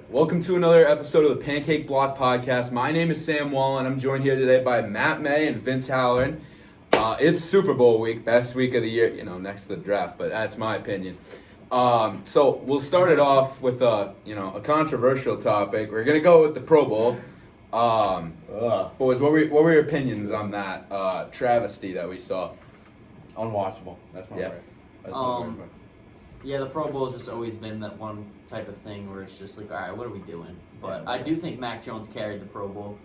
Welcome to another episode of the Pancake Block Podcast. My name is Sam Wallen. I'm joined here today by Matt May and Vince Halloran. It's Super Bowl week, best week of the year, next to the draft, but that's my opinion. So we'll start it off with a controversial topic. We're gonna go with the Pro Bowl. Boys, what were your opinions on that travesty that we saw? Unwatchable. That's my word. That's my word. Yeah, the Pro Bowl has just always been that one type of thing where it's just like, all right, what are we doing? But I do think Mac Jones carried the Pro Bowl,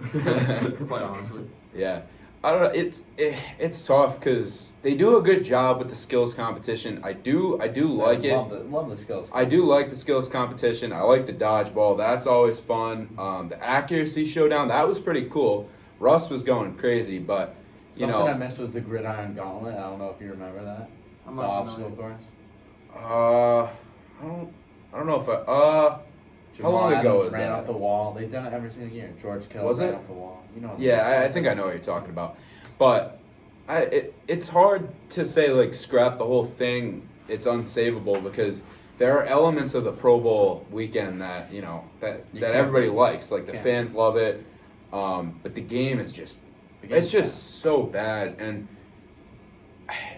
quite honestly. Yeah. I don't know. It's tough because they do a good job with the skills competition. I do like it. Love the skills. I do like the skills competition. I like the dodgeball. That's always fun. The accuracy showdown, that was pretty cool. Russ was going crazy, but Something I missed was the gridiron gauntlet. I don't know if you remember that. I'm the not obstacle familiar. course. I don't know if how long ago was ran that? up the wall. They've done it every single year. George Kittle Was ran it? up the wall. Yeah, I think I know what you're talking about. But it's hard to say, like, scrap the whole thing. It's unsavable because there are elements of the Pro Bowl weekend that, that everybody likes. Like, the fans love it. But the game is just, so bad. And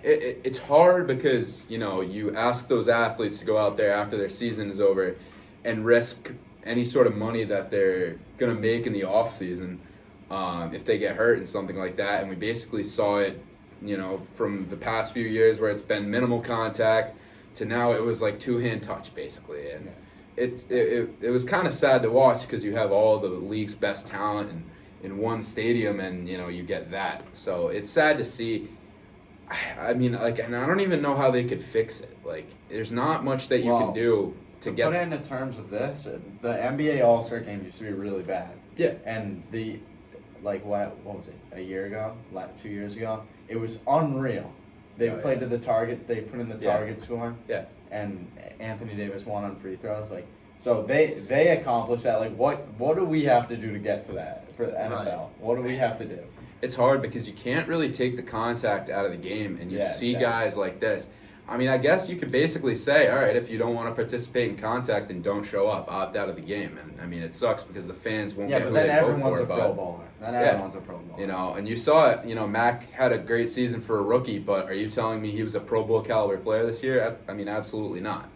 it's hard because, you ask those athletes to go out there after their season is over and risk any sort of money that they're going to make in the off season. If they get hurt and something like that. And we basically saw it, from the past few years where it's been minimal contact to now it was like two-hand touch basically. And it was kind of sad to watch because you have all the league's best talent in one stadium and, you get that. So it's sad to see. I mean, like, and I don't even know how they could fix it. Like, there's not much that you can do to get. Put it into terms of this, the NBA All-Star game used to be really bad. Yeah. And what was it, a year ago, 2 years ago? It was unreal. They played to the target, they put in the target score. Yeah. And Anthony Davis won on free throws. So they accomplished that. Like, what do we have to do to get to that for the NFL? Right. What do we have to do? It's hard because you can't really take the contact out of the game, and you see guys like this. I mean, I guess you could basically say, all right, if you don't want to participate in contact, then don't show up, opt out of the game. And I mean, it sucks because the fans won't get who they vote for. Then everyone's a Pro Bowler. And you saw it. Mac had a great season for a rookie, but are you telling me he was a Pro Bowl caliber player this year? I mean, absolutely not.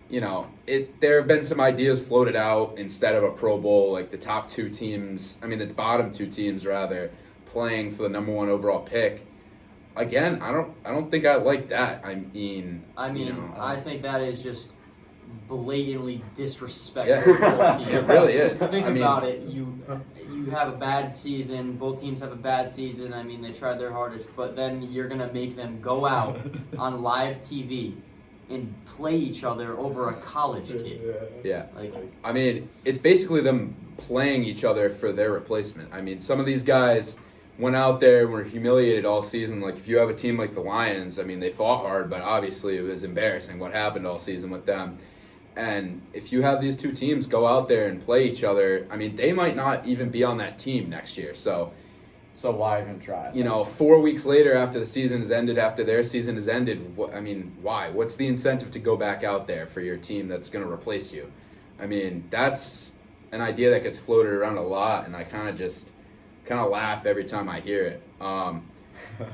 There have been some ideas floated out instead of a Pro Bowl, like the the bottom two teams rather, playing for the number one overall pick. Again, I don't think I like that. I think that is just blatantly disrespectful. Yeah. It really is. Think about it. You have a bad season. Both teams have a bad season. I mean, they tried their hardest, but then you're gonna make them go out on live TV and play each other over a college kid. Yeah. I mean, it's basically them playing each other for their replacement. I mean, some of these guys went out there and were humiliated all season. Like, if you have a team like the Lions, I mean, they fought hard, but obviously it was embarrassing what happened all season with them. And if you have these two teams go out there and play each other, I mean, they might not even be on that team next year. So why even try? 4 weeks later after the season has ended, after their season has ended, why? What's the incentive to go back out there for your team that's going to replace you? I mean, that's an idea that gets floated around a lot, and I kind of laugh every time I hear it.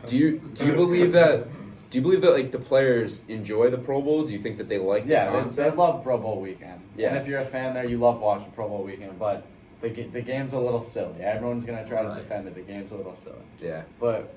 Do you believe that? Do you believe that, like, the players enjoy the Pro Bowl? Do you think that they like the concept? Yeah, they love Pro Bowl weekend. Yeah. And if you're a fan there, you love watching Pro Bowl weekend, but the game's a little silly. Everyone's going to try to defend it. The game's a little silly. Yeah. But,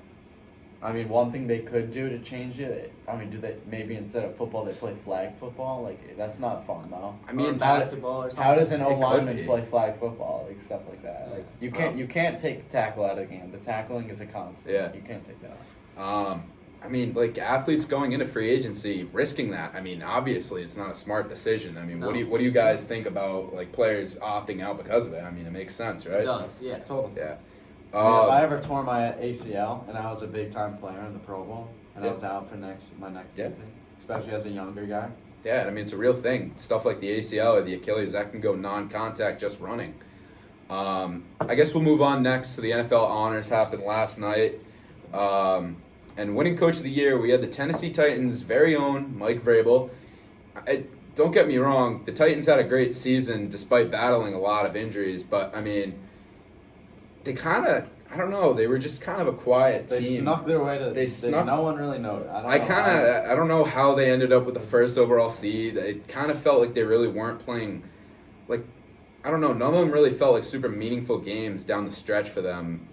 I mean, one thing they could do to change it, do they maybe instead of football they play flag football? Like, that's not fun, though. I mean, basketball or something. How does an O-lineman play flag football? Like, stuff like that. Like, you can't take the tackle out of the game. The tackling is a constant. Yeah. You can't take that out. I mean, like, athletes going into free agency, risking that. I mean, obviously, it's not a smart decision. I mean, No. what do you guys think about, like, players opting out because of it? I mean, it makes sense, right? It does, yeah. Totally. Yeah. If I ever tore my ACL and I was a big time player in the Pro Bowl and I was out for my next season, especially as a younger guy. Yeah, I mean, it's a real thing. Stuff like the ACL or the Achilles, that can go non-contact just running. I guess we'll move on next to the NFL honors happened last night. And winning coach of the year, we had the Tennessee Titans' very own Mike Vrabel. don't get me wrong, the Titans had a great season despite battling a lot of injuries, but, I mean, they kind of, I don't know, they were just kind of a quiet team. They snuck their way to. No one really knows. I don't know how they ended up with the first overall seed. It kind of felt like they really weren't playing, like, I don't know, none of them really felt like super meaningful games down the stretch for them.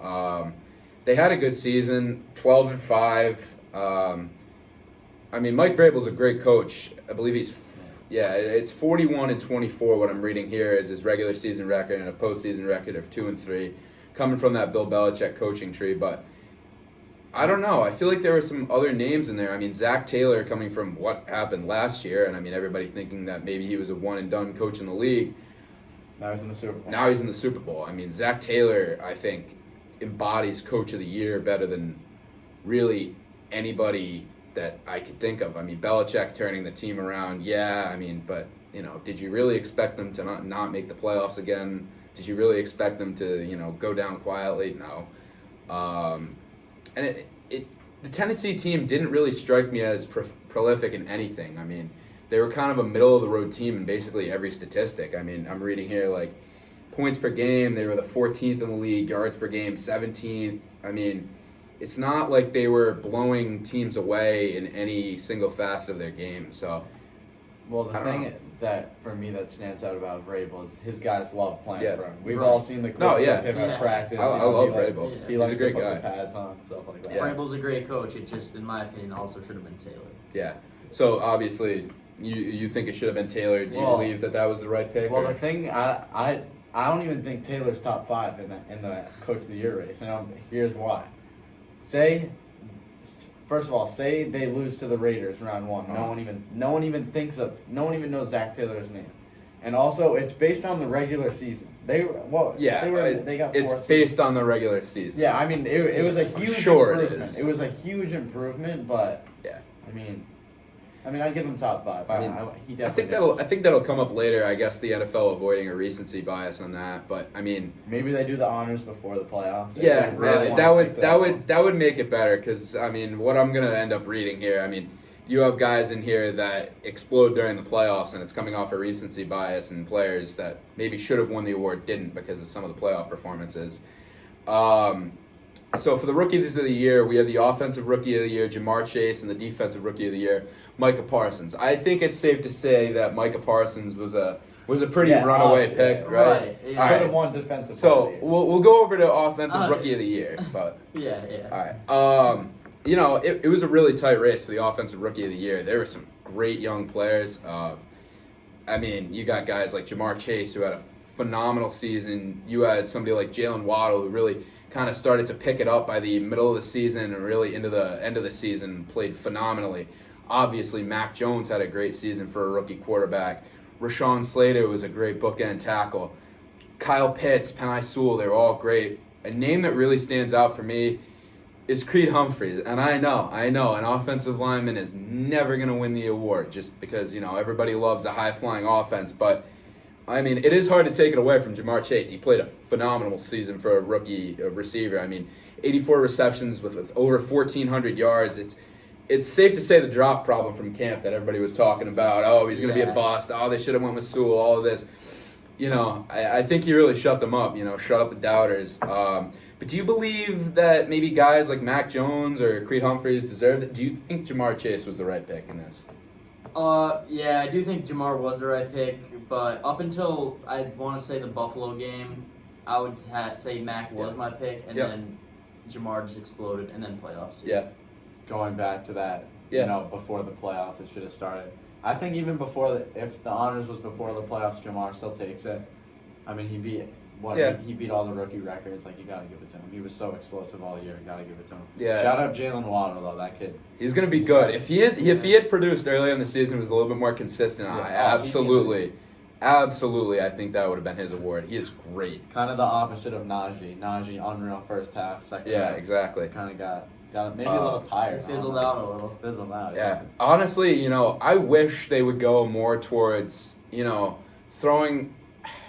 They had a good season, 12-5. I mean, Mike Vrabel's a great coach. I believe it's 41-24. What I'm reading here is his regular season record and a postseason record of 2-3, coming from that Bill Belichick coaching tree. But I don't know. I feel like there were some other names in there. I mean, Zach Taylor coming from what happened last year, and I mean everybody thinking that maybe he was a one and done coach in the league. Now he's in the Super Bowl. Now he's in the Super Bowl. I mean, Zach Taylor, I think, embodies Coach of the Year better than really anybody that I could think of. I mean, Belichick turning the team around, yeah, I mean, but, you know, did you really expect them to not make the playoffs again? Did you really expect them to, you know, go down quietly? No. And the Tennessee team didn't really strike me as prolific in anything. I mean, they were kind of a middle-of-the-road team in basically every statistic. I mean, I'm reading here, like, points per game, they were the 14th in the league, yards per game, 17th. I mean, it's not like they were blowing teams away in any single facet of their game. So, well, the thing that for me that stands out about Vrabel is his guys love playing for him. We've Right. all seen the clips of him at practice. I love Vrabel. He He's likes a great to put guy. the pads on and stuff like that. Yeah. Vrabel's a great coach. It just, in my opinion, also should have been Taylor. Yeah. So, obviously, you think it should have been Taylor. Do you believe that was the right pick? Well, the thing, I don't even think Taylor's top 5 in the Coach of the Year race, and here's why. First of all, say they lose to the Raiders round 1. No one even knows Zach Taylor's name, and also it's based on the regular season. They got it's based on the regular season. Yeah, I mean it was a huge improvement. It was a huge improvement, but yeah, I mean, I'd give him top 5. He I think that'll come up later. I guess the NFL avoiding a recency bias on that, but I mean, maybe they do the honors before the playoffs. Yeah, that would make it better because I mean, what I'm gonna end up reading here, I mean, you have guys in here that explode during the playoffs, and it's coming off a recency bias, and players that maybe should have won the award didn't because of some of the playoff performances. So for the Rookies of the Year, we have the Offensive Rookie of the Year, Jamar Chase, and the Defensive Rookie of the Year, Micah Parsons. I think it's safe to say that Micah Parsons was a pretty runaway pick, right? Yeah. All Could have won Defensive. So we'll go over to Offensive Rookie of the Year, but Yeah. all right. You know, it was a really tight race for the Offensive Rookie of the Year. There were some great young players. I mean, you got guys like Jamar Chase who had a phenomenal season. You had somebody like Jalen Waddle who really kind of started to pick it up by the middle of the season and really into the end of the season, played phenomenally. Obviously, Mac Jones had a great season for a rookie quarterback. Rashawn Slater was a great bookend tackle. Kyle Pitts, Penei Sewell, they were all great. A name that really stands out for me is Creed Humphreys. And I know, an offensive lineman is never going to win the award just because, you know, everybody loves a high-flying offense. But, I mean, it is hard to take it away from Jamar Chase. He played a phenomenal season for a rookie receiver. I mean, 84 receptions with over 1,400 yards. It's safe to say the drop problem from camp that everybody was talking about. Oh, he's going to be a bust. Oh, they should have went with Sewell, all of this. You know, I think he really shut them up, you know, shut up the doubters. But do you believe that maybe guys like Mac Jones or Creed Humphreys deserved it? Do you think Jamar Chase was the right pick in this? Yeah, I do think Jamar was the right pick, but up until I want to say the Buffalo game, I would say Mac was my pick, and then Jamar just exploded, and then playoffs too. Yeah. Going back to that, you know, before the playoffs, it should have started. I think even before, if the honors was before the playoffs, Jamar still takes it. I mean, he beat all the rookie records. Like, you gotta give it to him. He was so explosive all year. You gotta give it to him. Yeah. Shout out Jalen Waddle though. That kid. He's gonna be good. If he had produced earlier in the season, was a little bit more consistent. Absolutely. I think that would have been his award. He is great. Kind of the opposite of Najee. Najee, unreal first half, second half. Yeah, exactly. Kind of got maybe a little tired. Fizzled out a little. Fizzled out. Yeah. Honestly, you know, I wish they would go more towards, you know, throwing,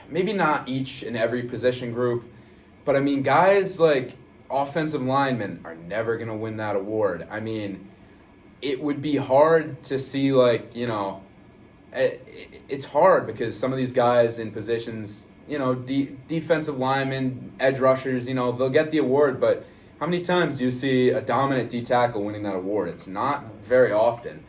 maybe not each and every position group, but I mean, guys like offensive linemen are never going to win that award. I mean, it would be hard to see, like, you know, it's hard because some of these guys in positions, defensive linemen, edge rushers, they'll get the award, but how many times do you see a dominant D tackle winning that award? It's not very often.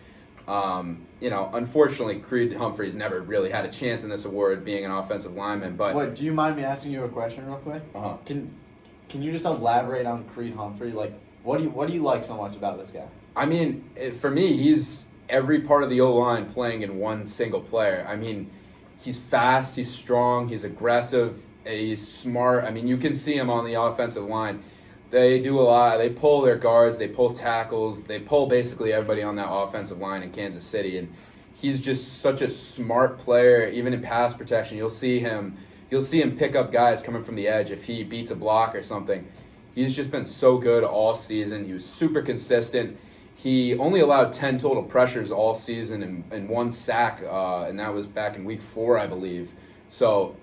Unfortunately, Creed Humphrey's never really had a chance in this award being an offensive lineman. But wait, do you mind me asking you a question real quick? Uh-huh. Can you just elaborate on Creed Humphrey? Like, what do you like so much about this guy? I mean, for me, he's every part of the O-line playing in one single player. I mean, he's fast, he's strong, he's aggressive, he's smart. I mean, you can see him on the offensive line. They do a lot. They pull their guards, they pull tackles, they pull basically everybody on that offensive line in Kansas City. And he's just such a smart player, even in pass protection. You'll see him pick up guys coming from the edge if he beats a block or something. He's just been so good all season. He was super consistent. He only allowed 10 total pressures all season and 1 sack, and that was back in week 4, I believe. So,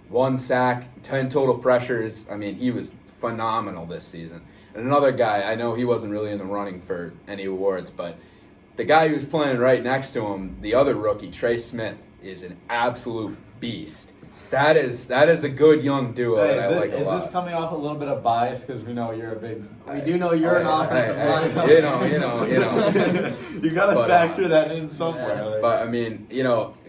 1 sack, 10 total pressures. I mean, he was phenomenal this season. And another guy, I know he wasn't really in the running for any awards, but the guy who's playing right next to him, the other rookie, Trey Smith, is an absolute beast. That is a good young duo that I like a lot. Is this coming off a little bit of bias because we know you're a big? We do know you're an offensive lineman. You got to factor that in somewhere. Yeah. But I mean,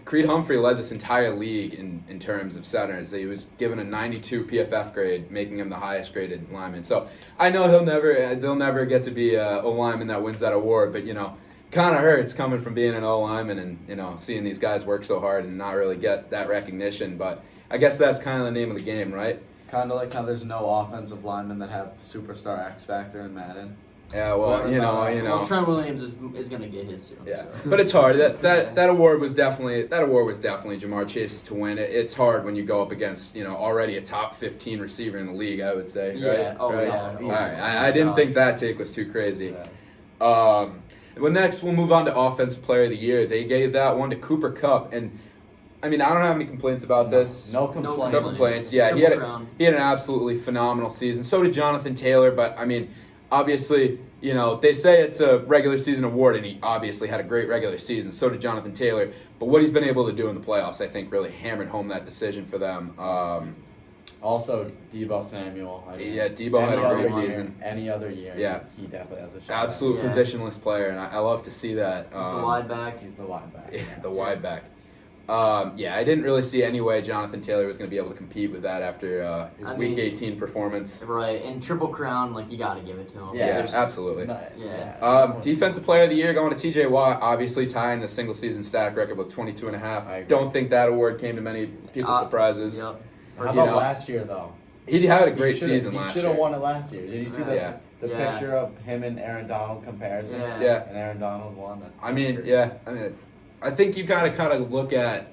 Creed Humphrey led this entire league in terms of centers. He was given a 92 PFF grade, making him the highest graded lineman. So I know they'll never get to be a lineman that wins that award. But kind of hurts coming from being an O lineman and seeing these guys work so hard and not really get that recognition. But I guess that's kind of the name of the game, right? Kind of like how there's no offensive linemen that have superstar X factor in Madden. Yeah, well, Well, Trent Williams is gonna get his soon. Yeah, So. but it's hard. That award was definitely Jamar Chase's to win. It's hard when you go up against already a top 15 receiver in the league. I would say. Yeah. Right? Oh right? yeah. All right. I didn't think that take was too crazy. Yeah. Well, next we'll move on to Offensive Player of the Year. They gave that one to Cooper Kupp, and I mean I don't have any complaints about this. No complaints. No complaints. Yeah, he had an absolutely phenomenal season. So did Jonathan Taylor, but I mean, obviously, they say it's a regular season award, and he obviously had a great regular season. So did Jonathan Taylor, but what he's been able to do in the playoffs, I think, really hammered home that decision for them. Also, Deebo Samuel. Deebo had a great season. Any other year, yeah, he definitely has a shot. Absolute positionless player, and I love to see that. He's the wide back. He's the wide back. Yeah, the wide back. I didn't really see any way Jonathan Taylor was going to be able to compete with that after his Week 18 performance. Right, and Triple Crown, you got to give it to him. Yeah, absolutely. Defensive Player of the Year going to TJ Watt, obviously tying the single season stack record with 22.5. Don't think that award came to many people's surprises. Yep. How about last year, though? He had a great season last year. He should have won it last year. Did you see the picture of him and Aaron Donald comparison? Yeah. And Aaron Donald won it. I think you gotta kind of look at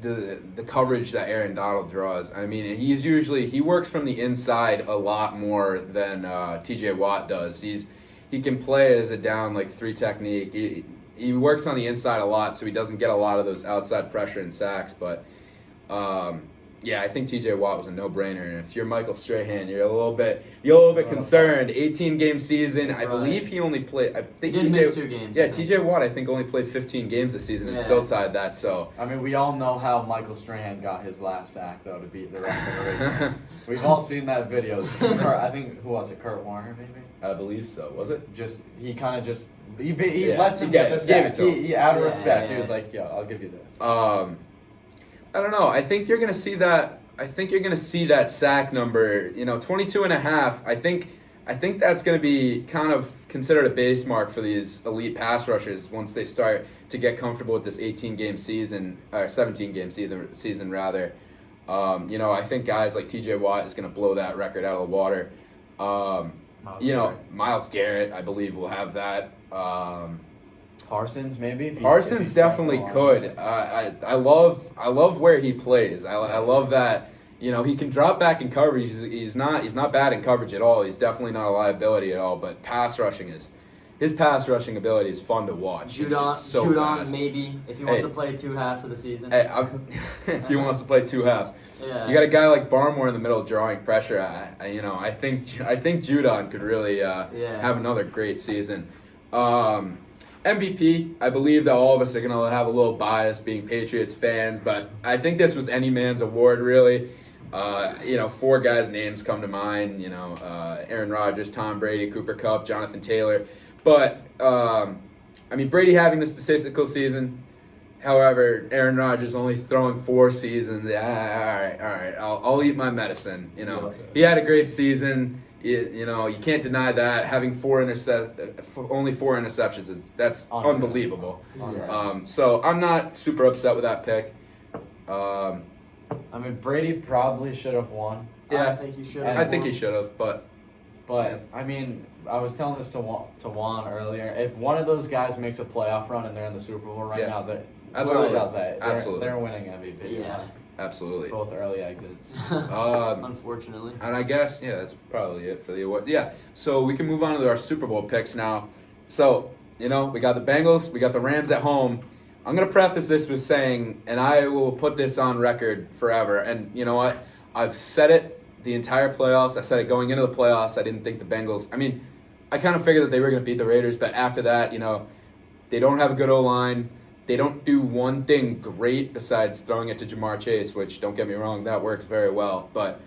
the coverage that Aaron Donald draws. I mean, he works from the inside a lot more than TJ Watt does. He can play as a down 3 technique. He works on the inside a lot, so he doesn't get a lot of those outside pressure and sacks. But I think TJ Watt was a no-brainer. And if you're Michael Strahan, you're a little bit concerned. 18-game season. I believe he only played. He did miss 2 games. Yeah, TJ Watt I think only played 15 games this season and still tied that. So I mean, we all know how Michael Strahan got his last sack though to beat the record. We've all seen that video. I think who was it? Kurt Warner maybe. I believe so. Was it? He lets him get the sack. He out of respect. He was like, "Yo, I'll give you this." I don't know. I think you're gonna see that. I think you're gonna see that sack number. 22.5. I think that's gonna be kind of considered a base mark for these elite pass rushers once they start to get comfortable with this 18-game season or 17-game season rather. I think guys like TJ Watt is gonna blow that record out of the water. Myles Garrett, I believe, will have that. Parsons maybe. Parsons definitely could. I love where he plays. I love that. He can drop back in coverage. He's not bad in coverage at all. He's definitely not a liability at all. But his pass rushing ability is fun to watch. Judon maybe if he wants to play 2 halves of the season. If he wants to play 2 halves. Yeah. You got a guy like Barmore in the middle drawing pressure. I think Judon could really have another great season. MVP, I believe that all of us are going to have a little bias being Patriots fans, but I think this was any man's award, really. 4 guys' names come to mind, Aaron Rodgers, Tom Brady, Cooper Kupp, Jonathan Taylor. But, Brady having the statistical season, however, Aaron Rodgers only throwing 4 seasons. All right, I'll eat my medicine, He had a great season. You can't deny that. Having only 4 interceptions, that's unbelievable. So I'm not super upset with that pick. Brady probably should have won. Yeah, I think he should have. I think he should have, but I was telling this to Juan earlier. If one of those guys makes a playoff run and they're in the Super Bowl right now, absolutely does that? Absolutely, they're winning MVP. Yeah. Absolutely. Both early exits. Unfortunately. And I guess, that's probably it for the award. Yeah, so we can move on to our Super Bowl picks now. So, we got the Bengals, we got the Rams at home. I'm going to preface this with saying, and I will put this on record forever, and you know what? I've said it the entire playoffs. I said it going into the playoffs. I didn't think the Bengals, I kind of figured that they were going to beat the Raiders, but after that, they don't have a good O-line. They don't do one thing great besides throwing it to Jamar Chase, which, don't get me wrong, that works very well. But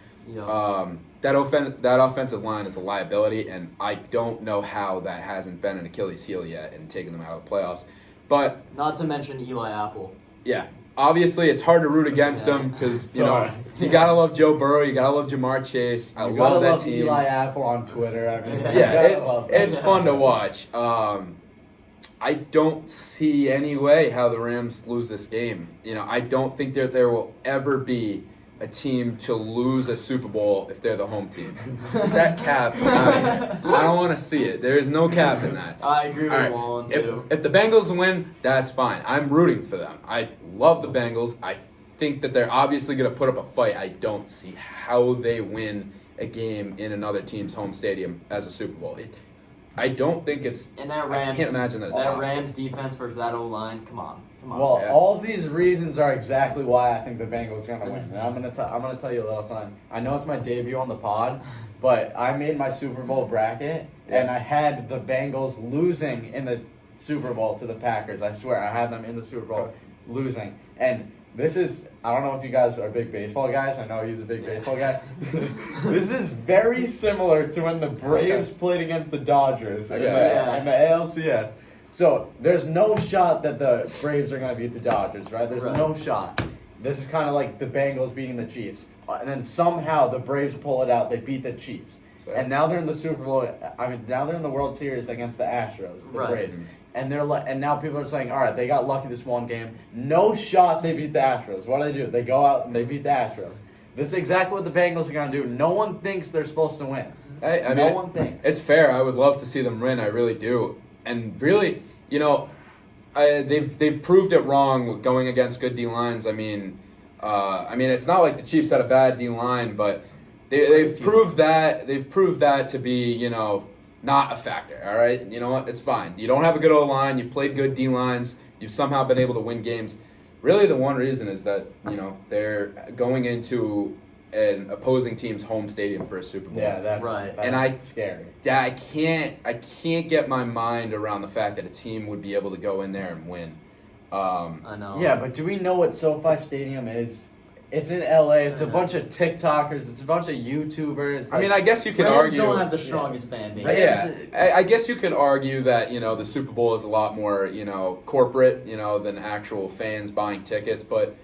that offensive line is a liability, and I don't know how that hasn't been an Achilles heel yet and taken them out of the playoffs. But not to mention Eli Apple. Yeah, obviously it's hard to root against them because you gotta love Joe Burrow, you gotta love Jamar Chase. I love that team. Eli Apple on Twitter. It's fun to watch. I don't see any way how the Rams lose this game. I don't think that there will ever be a team to lose a Super Bowl if they're the home team. That cap, I don't want to see it. There is no cap in that. I agree with Wallen, too. If the Bengals win, that's fine. I'm rooting for them. I love the Bengals. I think that they're obviously going to put up a fight. I don't see how they win a game in another team's home stadium as a Super Bowl. I don't think it's. And that Rams, I can't imagine that. That Rams defense versus that O line. Come on. Well, all of these reasons are exactly why I think the Bengals are gonna win. And I'm gonna tell you a little something. I know it's my debut on the pod, but I made my Super Bowl bracket and I had the Bengals losing in the Super Bowl to the Packers. I swear, I had them in the Super Bowl losing. And this is, I don't know if you guys are big baseball guys. I know he's a big baseball guy. This is very similar to when the Braves played against the Dodgers in the ALCS. So there's no shot that the Braves are going to beat the Dodgers, right? There's no shot. This is kind of like the Bengals beating the Chiefs. And then somehow the Braves pull it out. They beat the Chiefs. And now they're in the Super Bowl. Now they're in the World Series against the Astros, the Braves. And and now people are saying, all right, they got lucky this one game. No shot they beat the Astros. What do? They go out and they beat the Astros. This is exactly what the Bengals are going to do. No one thinks they're supposed to win. No one thinks. It's fair. I would love to see them win. I really do. And really, they've proved it wrong going against good D lines. It's not like the Chiefs had a bad D line, but they've proved that to be, not a factor, all right? You know what? It's fine. You don't have a good O-line. You've played good D-lines. You've somehow been able to win games. Really, the one reason is that, they're going into an opposing team's home stadium for a Super Bowl. Yeah, that's scary. Yeah, I can't get my mind around the fact that a team would be able to go in there and win. I know. Yeah, but do we know what SoFi Stadium is? It's in LA. It's a bunch of TikTokers. It's a bunch of YouTubers. I guess you could Rams argue. don't have the strongest fan base. Yeah, I guess you could argue that the Super Bowl is a lot more corporate than actual fans buying tickets, but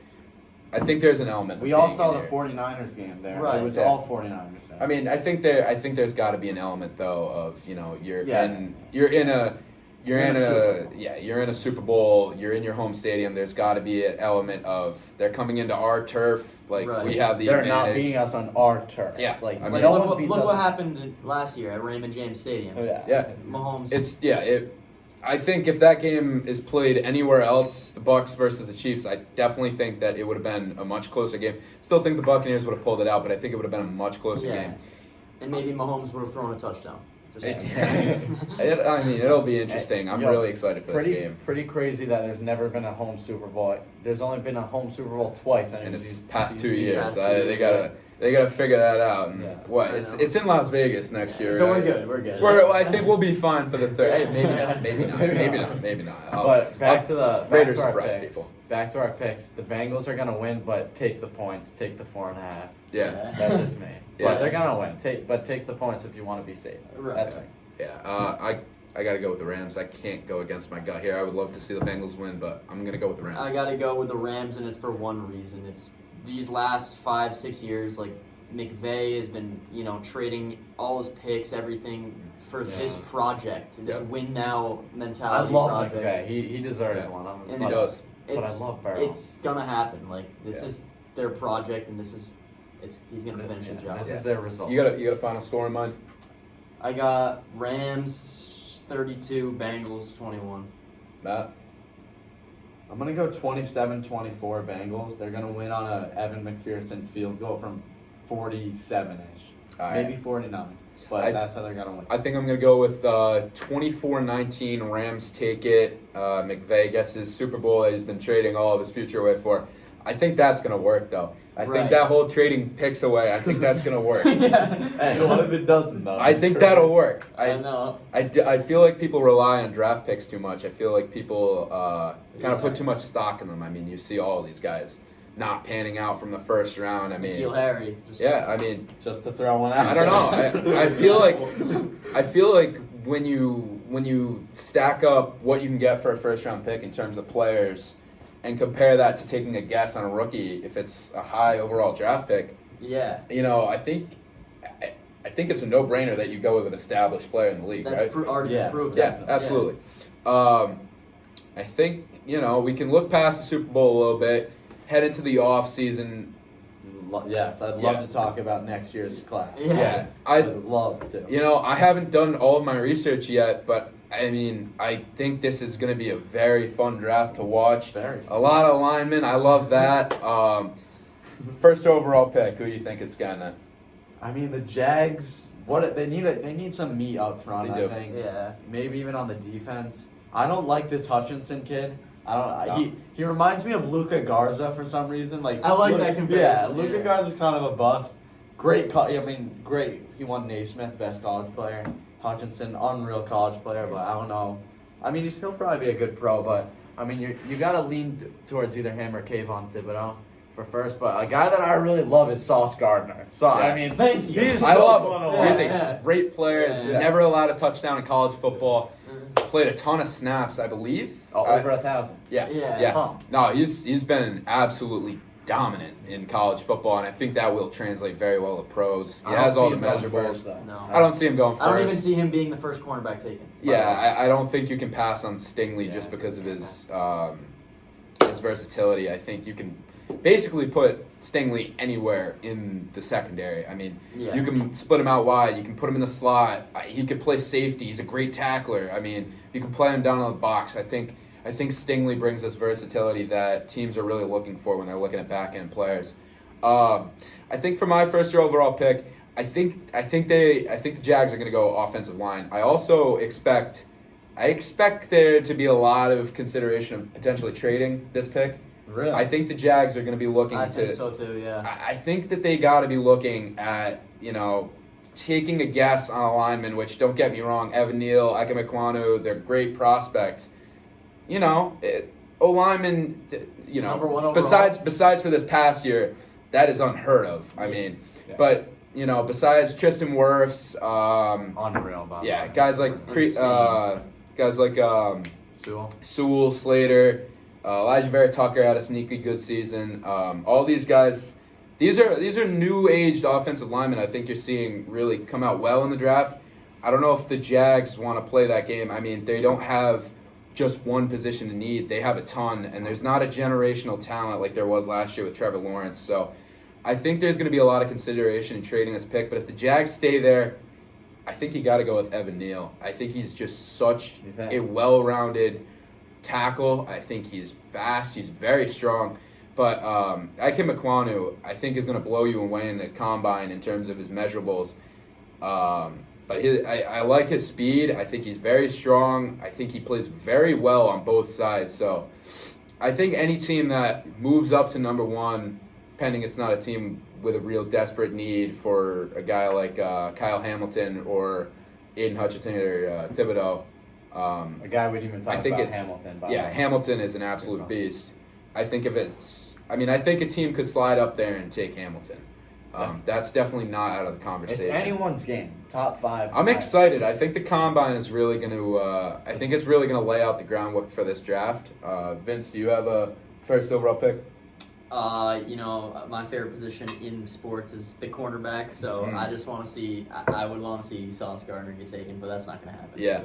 I think there's an element. We all saw the 49ers game there. Right. It was all 49ers. Fans. I think there's got to be an element though of you're in a Super Bowl, you're in your home stadium, there's got to be an element of they're coming into our turf, we have the they're advantage. not beating us on our turf. Yeah. Look what happened last year at Raymond James Stadium. Mahomes. I think if that game is played anywhere else, the Bucs versus the Chiefs, I definitely think that it would have been a much closer game. Still think the Buccaneers would have pulled it out, but I think it would have been a much closer game. And maybe Mahomes would have thrown a touchdown. It'll be interesting. I'm really excited for this game. Pretty crazy that there's never been a home Super Bowl. There's only been a home Super Bowl twice. In its past 2 years. They They gotta figure that out. And Yeah. what? I It's know. it's in Las Vegas next year. So right? we're good. I think we'll be fine for the third. Hey, maybe not. But back to our Raiders surprise picks. people. Back to our picks. The Bengals are gonna win, but take the points. Take the 4.5. Yeah. That's just me. Yeah. But they're gonna win. Take the points if you want to be safe. Right. That's me. Yeah. I gotta go with the Rams. I can't go against my gut here. I would love to see the Bengals win, but I'm gonna go with the Rams. I gotta go with the Rams, and it's for one reason. It's these last 5-6 years, like McVay has been, trading all his picks, everything for this project, this win now I mentality love project. McVay. He deserves Yeah. one. And he does. But I love Burrow. It's gonna happen. Like this Yeah. is their project, and he's gonna finish the job. This is their result. You got a final score in mind? I got Rams 32, Bengals 21. Matt? I'm gonna go 27-24 Bengals. They're gonna win on a Evan McPherson field goal from 47-ish, All right. maybe 49. But that's how they're gonna win. I think I'm going to go with 24-19. Rams take it. McVay gets his Super Bowl that he's been trading all of his future away for. I think that's going to work, though. I think that whole trading picks away, I think that's going to work. Hey, what if it doesn't, though? I think that'll work. I know. I feel like people rely on draft picks too much. I feel like people kind of put too much stock in them. I mean, you see all these guys not panning out from the first round. I mean, Nikhil Harry. Just to throw one out. I don't know. I feel like when you stack up what you can get for a first round pick in terms of players, and compare that to taking a guess on a rookie if it's a high overall draft pick. Yeah. I think it's a no brainer that you go with an established player in the league. That's right? already been proved. Yeah, absolutely. I think we can look past the Super Bowl a little bit, head into the off season. Yes, I'd love to talk about next year's class. Yeah. I'd love to. I haven't done all of my research yet, but I mean, I think this is going to be a very fun draft to watch. Very fun. A lot of linemen. I love that. First overall pick. Who do you think it's gonna? I mean, the Jags. They need some meat up front. They do. I think. Yeah. Maybe even on the defense. I don't like this Hutchinson kid. He reminds me of Luka Garza for some reason. Like I like that comparison. Yeah, Luka Garza's kind of a bust. Great. Great. He won Naismith, best college player. Hutchinson, unreal college player, but I don't know. I mean, he's still probably a good pro, but I mean, you gotta lean towards either him or Kayvon Thibodeau for first. But a guy that I really love is Sauce Gardner. So I mean, thank you. he's I so love fun to him. watch. He's a great player. Yeah. Never allowed a touchdown in college football. Played a ton of snaps, I believe. Over 1,000. Yeah. Ton. No, he's been absolutely dominant in college football, and I think that will translate very well to pros. He has all the measurables. No. I don't see him going first. I don't even see him being the first cornerback taken. Yeah, I don't think you can pass on Stingley just because of his versatility. I think you can basically put Stingley anywhere in the secondary. I mean, you can split him out wide. You can put him in the slot. He could play safety. He's a great tackler. I mean, you can play him down in the box. I think Stingley brings this versatility that teams are really looking for when they're looking at back-end players. I think for my first-year overall pick, I think the Jags are going to go offensive line. I also expect there to be a lot of consideration of potentially trading this pick. Really? I think the Jags are going to be looking I think so too. Yeah. I think that they got to be looking at taking a guess on a lineman. Which, don't get me wrong, Evan Neal, Ike Mekwonu, they're great prospects. O-lineman, Number one overall. besides for this past year, that is unheard of. I mean, but besides Tristan Wirfs, Unreal, by the way. guys like Sewell, Slater, Elijah Vera Tucker had a sneaky good season. All these guys, these are new aged offensive linemen. I think you're seeing really come out well in the draft. I don't know if the Jags want to play that game. I mean, they don't have just one position to need. They have a ton, and there's not a generational talent like there was last year with Trevor Lawrence. So I think there's going to be a lot of consideration in trading this pick. But if the Jags stay there, I think you got to go with Evan Neal. I think he's just such a well-rounded tackle. I think he's fast. He's very strong. But Ike Mekwonu, I think, is going to blow you away in the combine in terms of his measurables. But I like his speed. I think he's very strong. I think he plays very well on both sides. So I think any team that moves up to number one, pending it's not a team with a real desperate need for a guy like Kyle Hamilton or Aiden Hutchinson or Thibodeau. A guy we'd even talk about Hamilton. Hamilton is an absolute beast. I think I think a team could slide up there and take Hamilton. That's definitely not out of the conversation. It's anyone's game. Top 5. I'm excited. I think the combine is really going to. I think it's really going to lay out the groundwork for this draft. Vince, do you have a first overall pick? My favorite position in sports is the cornerback. So I just want to see. I would want to see Sauce Gardner get taken, but that's not going to happen. Yeah.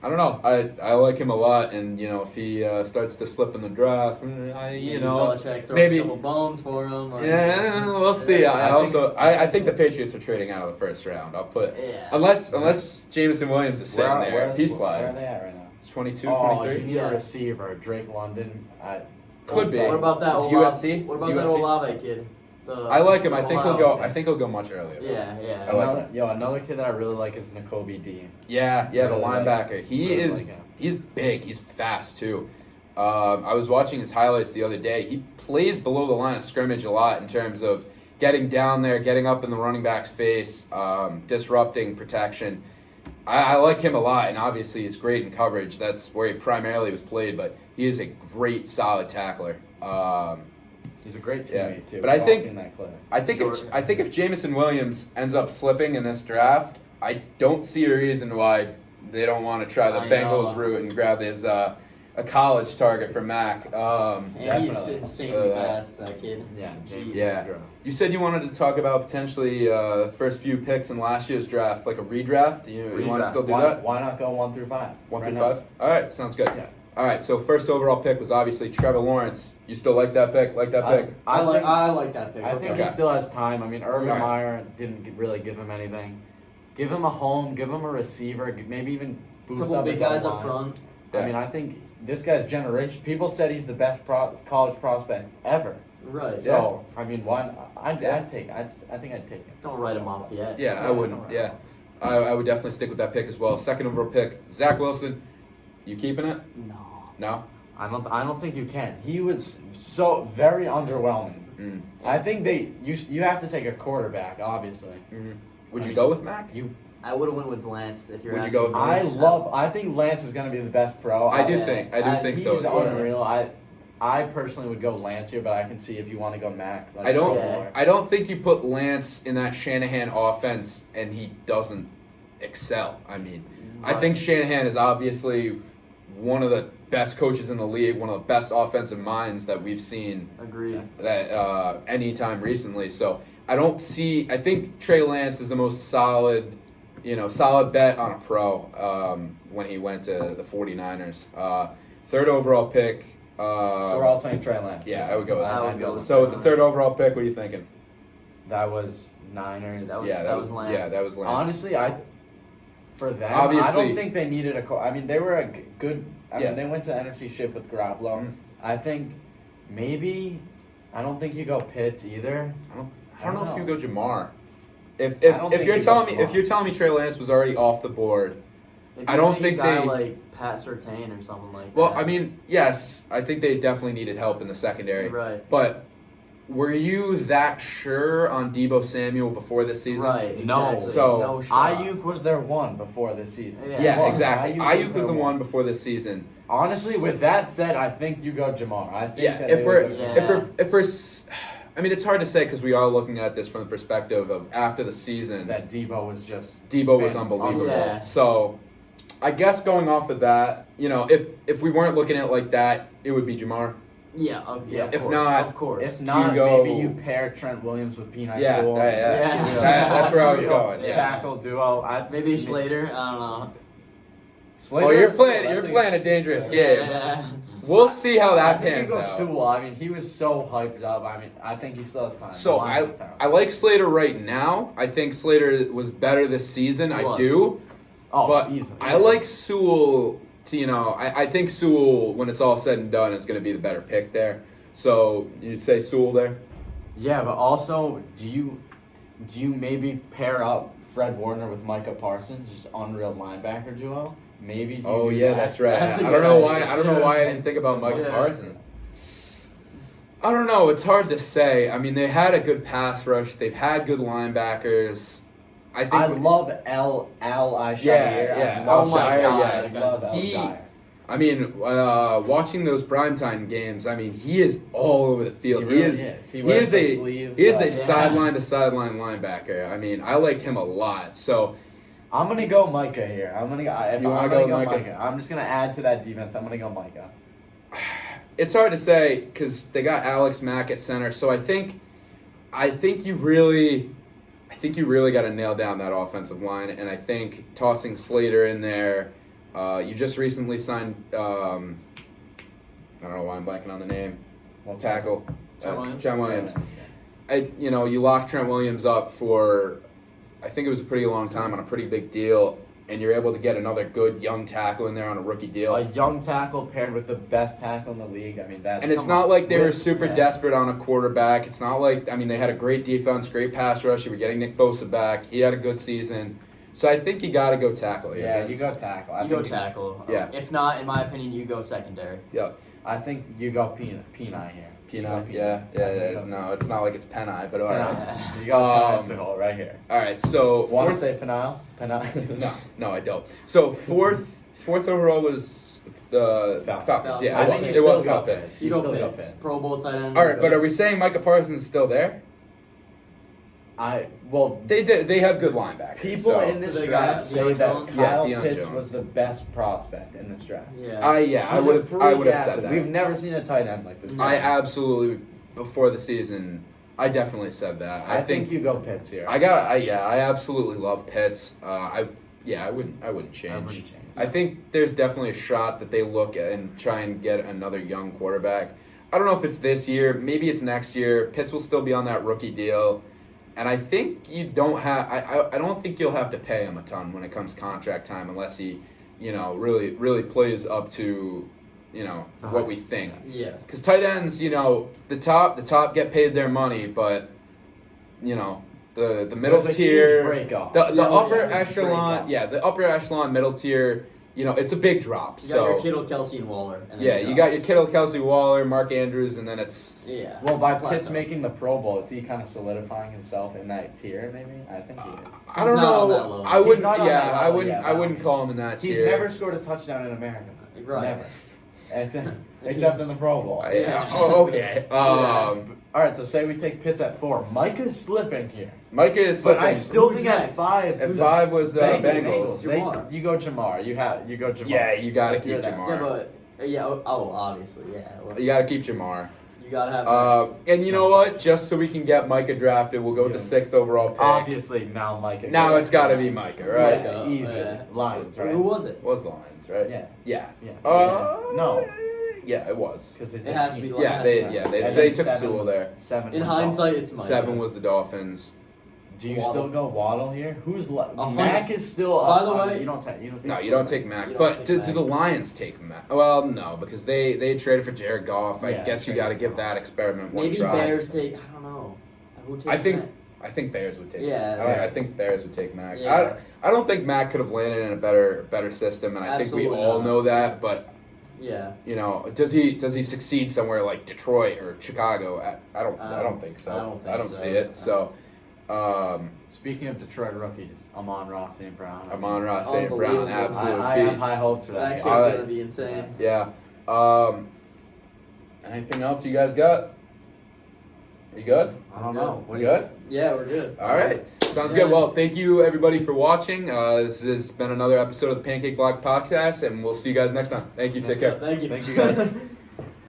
I don't know. I like him a lot, and if he starts to slip in the draft, Belichick throws maybe a couple bones for him. We'll see. I think the Patriots are trading out of the first round. I'll put unless Jameson Williams is sitting there. If he slides, where are they at right now? 22, 23. You need a receiver. Drake London. Could be. What about that USC? What about that Olave kid? I like him. I think he'll go much earlier. Yeah. I like him. Another kid that I really like is N'Kobe Dean. Yeah, the linebacker. He's big. He's fast too. I was watching his highlights the other day. He plays below the line of scrimmage a lot in terms of getting down there, getting up in the running back's face, disrupting protection. I like him a lot, and obviously he's great in coverage. That's where he primarily was played, but he is a great, solid tackler. He's a great teammate too. But I think if Jameson Williams ends up slipping in this draft, I don't see a reason why they don't want to try the Bengals route and grab his a college target for Mac. And he's insanely fast, that kid. Yeah, yeah. You said you wanted to talk about potentially the first few picks in last year's draft, like a redraft. You want to still do that? Why not go 1 through 5? 1 through 5? All right, sounds good. Yeah. All right, so first overall pick was obviously Trevor Lawrence. You still like that pick? I like that pick. I think he still has time. I mean, Urban Meyer didn't really give him anything. Give him a home. Give him a receiver. Maybe even boost up his guys line. up front. Yeah. I mean, I think this guy's generation. People said he's the best college prospect ever. Right. So I mean, I think I'd take him. Don't write him off yet. Yeah, I wouldn't. Yeah, I would definitely stick with that pick as well. Second overall pick, Zach Wilson. You keeping it? No. I don't think you can. He was so very underwhelming. I think you have to take a quarterback, obviously. Mm-hmm. Would you go with Mac? I would have went with Lance if you're Would you asking. go with Lance? I think Lance is going to be the best pro. I do think so. He's unreal. I personally would go Lance here, but I can see if you want to go Mac. I don't think you put Lance in that Shanahan offense and he doesn't excel. I mean, I think Shanahan is obviously one of the best coaches in the league, one of the best offensive minds that we've seen. Agreed. That anytime recently. So I think Trey Lance is the most solid bet on a pro when he went to the 49ers. Third overall pick. So we're all saying Trey Lance. Yeah, I would go with that. I would go with So with the third overall pick, what are you thinking? That was Niners. That was Lance. Yeah, that was Lance. Honestly, for them, Obviously, I don't think they needed I mean, they were a good. I mean, they went to the NFC ship with Garoppolo. Mm-hmm. I think maybe. I don't think you go Pitts either. I don't know if you go Jamar. If you're telling me Trey Lance was already off the board, I don't think they like Pat Surtain or something like that. Well, I mean, yes, I think they definitely needed help in the secondary. Right. But were you that sure on Deebo Samuel before this season? Right. No. Exactly. So no shot. Ayuk was their one before this season. Yeah, exactly. Ayuk was the their one before this season. Honestly, with that said, I think you go Jamar. I think if we're I mean, it's hard to say because we are looking at this from the perspective of after the season. That Deebo was unbelievable. Yeah. So, I guess going off of that, if we weren't looking at it like that, it would be Jamar. Yeah, If not, of course. If not, maybe you pair Trent Williams with Peanut Sewell. That's where I was going. Yeah. Tackle duo. Maybe Slater. I don't know. Slater, you're playing a dangerous game. Yeah. We'll see how that pans out. Sewell. I mean, he was so hyped up. I mean, I think he still has time. So I like Slater right now. I think Slater was better this season. I do. Oh, but easily. I like Sewell. I think Sewell, when it's all said and done, is going to be the better pick there. So you say Sewell there? Yeah, but also, do you maybe pair up Fred Warner with Micah Parsons, just unreal linebacker duo? Maybe. That's right. I don't know why I didn't think about Micah Parsons. I don't know. It's hard to say. I mean, they had a good pass rush. They've had good linebackers. I love Al Shire. Yeah. I love Oh my Shire. God. Yeah, I love Al He- Shire. I mean, watching those primetime games, I mean, he is all over the field. He really is. He He wears is the a sleeve. he is a Yeah. sideline to sideline linebacker. I mean, I liked him a lot. So I'm gonna go Micah here. I'm gonna go. You wanna I'm go gonna go Micah? I'm just gonna add to that defense. I'm gonna go Micah. it's hard to say because they got Alex Mack at center. So I think you really got to nail down that offensive line. And I think tossing Slater in there. You just recently signed. I don't know why I'm blanking on the name. Tackle. Trent Williams. You locked Trent Williams up for, I think it was a pretty long time on a pretty big deal, and you're able to get another good young tackle in there on a rookie deal. A young tackle paired with the best tackle in the league. I mean, that's. And it's not like they were super yeah. desperate on a quarterback. It's not like, I mean, they had a great defense, great pass rush. You were getting Nick Bosa back. He had a good season. So I think you got to go tackle here. Yeah, Vince. you go tackle. You go tackle. Yeah. If not, in my opinion, you go secondary. Yep. I think you go Peni here. Peanut. Yeah. No, it's not like it's Penai, but all right. You got Penile right here. All right. So Want to say Penile? No, I don't. So fourth overall was the Falcons. Yeah, I it think was. you It was still go Falcons. Pitts. You go still Pitts. Pitts. Pro Bowl tight end. All right, but are we saying Micah Parsons is still there? They have good linebackers. People so. in this They draft got say Deion that Jones? Kyle Yeah, Deion Pitts Jones. was the best prospect in this draft. Yeah. I He's would a have. freak I would have athlete. said that. We've never seen a tight end like this. I absolutely before the season. I definitely said that. I think you go Pitts here. I absolutely love Pitts. I wouldn't change. I think there's definitely a shot that they look at and try and get another young quarterback. I don't know if it's this year, maybe it's next year. Pitts will still be on that rookie deal, and I think you don't have. I don't think you'll have to pay him a ton when it comes contract time, unless he, really plays up to, what we think. Yeah. Because tight ends, the top get paid their money, but the middle There's a tier, huge break-off. the Yeah, upper yeah, echelon, the upper echelon, middle tier, it's a big drop. You got your Kittle, Kelsey, and Waller. And then You got your Kittle, Kelsey, Waller, Mark Andrews, and then it's Yeah. Well, by Plateau. Pitts making the Pro Bowl, is he kind of solidifying himself in that tier? Maybe I think he is. I don't He's not on know. that level. I He's wouldn't. not on that I level wouldn't. yet, I but wouldn't call him in that He's tier. never scored a touchdown in America. Right. Never. Except in the Pro Bowl. Yeah. Oh, okay. All right, so say we take Pitts at 4. Micah's slipping here. Micah is But slipping. I still Who's think at next? 5. At 5 was Bengals. Jamar. You go Jamar. You go Jamar. Yeah, you gotta You're keep there. Jamar. Yeah, but obviously, yeah. Well, You gotta keep Jamar. you gotta have. And you know what? Just so we can get Micah drafted, we'll go with the 6th overall pick. Obviously, now Micah. Now it's got to be Micah, right? Micah. Easy. Yeah. Lions, right? Who was it? It was Lions, right? Yeah. Yeah. Yeah. No. Yeah, it was. Because It has to be Yeah, Lions. they And they then took 7 Sewell was- there. 7 In was hindsight, Dolphins. it's Micah. 7 was the Dolphins. Do you Waddle. still go Waddle here? Who's hundred- Mac is still By up. the way- you don't take. No, you don't take Mac. You don't But take do Mac. the Lions take Mac? Well, no, because they traded for Jared Goff. I Yeah, guess you traded got to for give Goff. that experiment one Maybe try. Bears take. I don't know. Who takes I think Mac? I think Bears would take. Yeah, Mac. I Bears. think Bears would take Mac. Yeah. I don't think Mac could have landed in a better system, and I think we Absolutely all not. know that. But Yeah. does he succeed somewhere like Detroit or Chicago? I don't think so. I don't think so. see it. So, Speaking of Detroit rookies, Amon-Ra St. Brown. Amon-Ra St. Brown, Unbelievable. absolute I have beast. high hopes for that. That kid. kid's gonna be insane. Yeah. Anything else you guys got? You good? I don't know. You good? Yeah, we're good. All right. Sounds Yeah. good. Well, thank you everybody for watching. This has been another episode of the Pancake Block Podcast, and we'll see you guys next time. Thank you. Take care. Thank you. Thank you, guys.